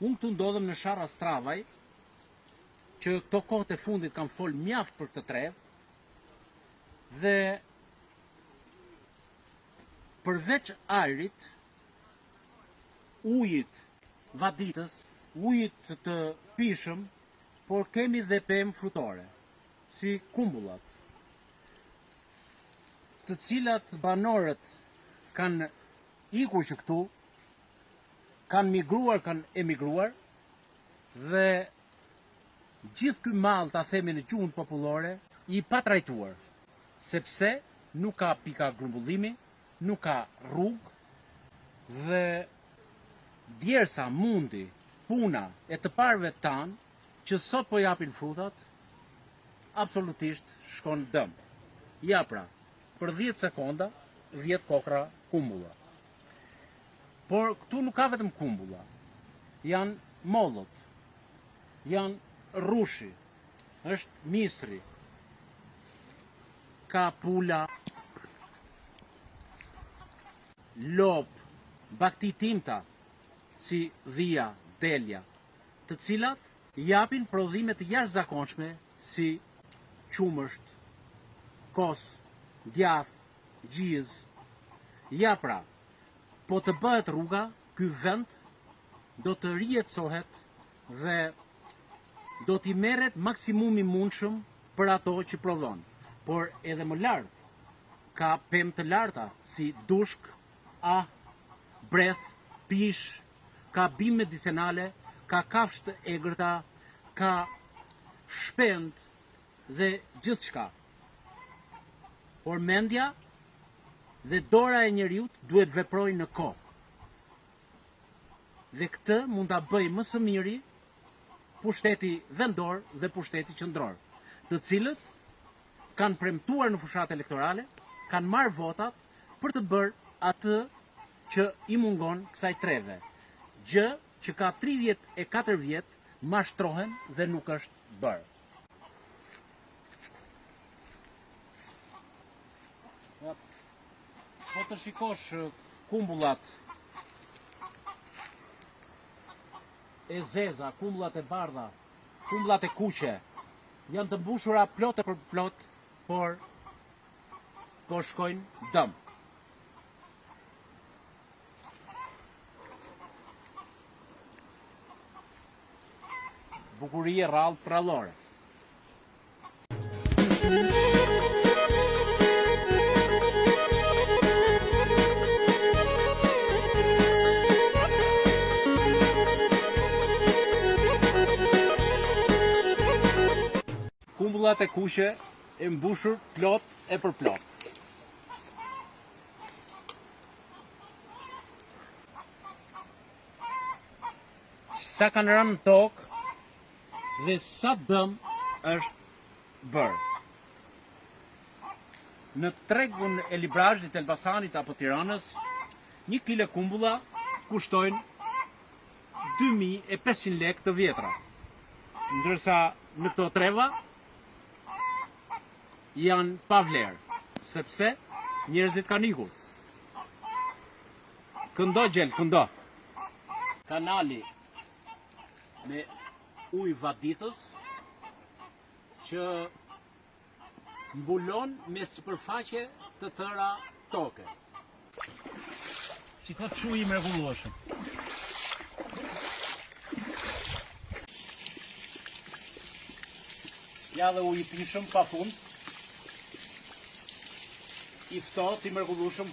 Unë këtu ndodhem në Sharra Stravaj, që këto kohët e fundit kam fol mjaft për këtë trevë, dhe përveç ajrit, ujit vaditës, ujit të pishëm, por kemi dhe pemë frutore, si kumbullat, të cilat banorët kanë ikur që këtu, kanë migruar, kanë emigruar, dhe gjithë ky mall, ta themi në gjuhën popullore, i patrajtuar, sepse nuk ka pika grumbullimi, nuk ka rrugë, dhe djersa mundi, puna e të parëve tanë, që sot po japin frutat, absolutisht shkon dëm. Ja pra, për 10 sekonda, 10 kokra kumbulla. Por këtu nuk ka vetëm kumbulla, janë mollët, janë rrushi, është misri, ka pula, lop, bakti timta, si dhia, delja, të cilat japin prodhime të jashtëzakonshme si qumësht, kos, djath, gjiz. Ja pra, po të bëhet rruga, ky vend do të rijetësohet dhe do t'i merret maksimumi mundshëm për ato që prodhon. Por edhe më lart, ka pemë të larta si dushk, breth, pish, ka bimë medicinale, ka kafshë të egërta, ka shpend dhe gjithçka. Por mendja dhe dora e njeriut duhet veprojnë në kohë. Dhe këtë mund ta bëjë më së miri pushteti vendor dhe pushteti qendror, të cilët kanë premtuar në fushat elektorale, kanë marrë votat për të bërë atë që i mungon kësaj treve. Gjë që ka 34 vjet mashtrohen dhe nuk është bërë. Po të shikosh kumbullat e zeza, kumbullat e bardha, kumbullat e kuqe, janë të mbushura plot për plot, por po shkojnë dëm. Bukurie rrallë prallore. Kumbullat e kuqe e mbushur plot e për plot. Sa kanë rënë në tokë dhe sa dëm është bërë. Në tregun e Librazhit, Elbasanit apo Tiranës, 1 kile kumbulla kushtojnë 2500 lekë të vjetra. Ndërsa në këto treva janë pa vlerë, sepse njerëzit kanë ikur. Këndo gjel, këndo. Kanali me ujë vaditës që mbulon me sipërfaqe të tëra toke. Që ka të shu i mrekullueshëm. Ja dhe ujë i pishëm pa fund, i ftohtë, i mrekullueshëm.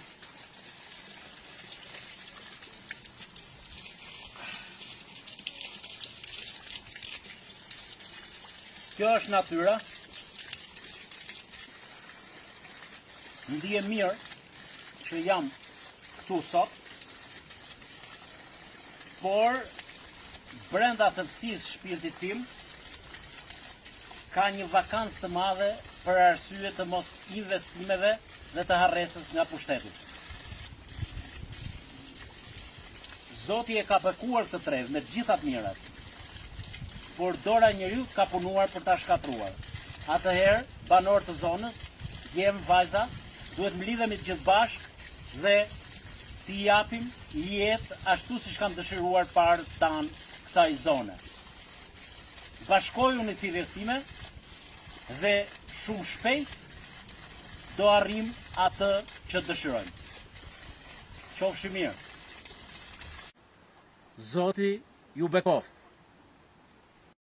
Kjo është natyra. Ndihem mirë që jam këtu sot, por brenda thellësisë shpirtit tim ka një vakancë të madhe për arsye të mos investimeve dhe të harresës nga pushteti. Zoti e ka bekuar këtë trevë me të gjitha të mirat, por dora e njeriut ka punuar për ta shkatruar. Atëherë, banorë të zonës, djem, vajza, duhet mlidhemi të gjithë bashkë dhe t'i japim jetë ashtu siç kanë dëshiruar parët tanë kësaj zone. Bashkoju në thirrjes time dhe shumë shpejt do arrim atë që dëshirojmë. Qofshi mirë. Zoti ju bekoft.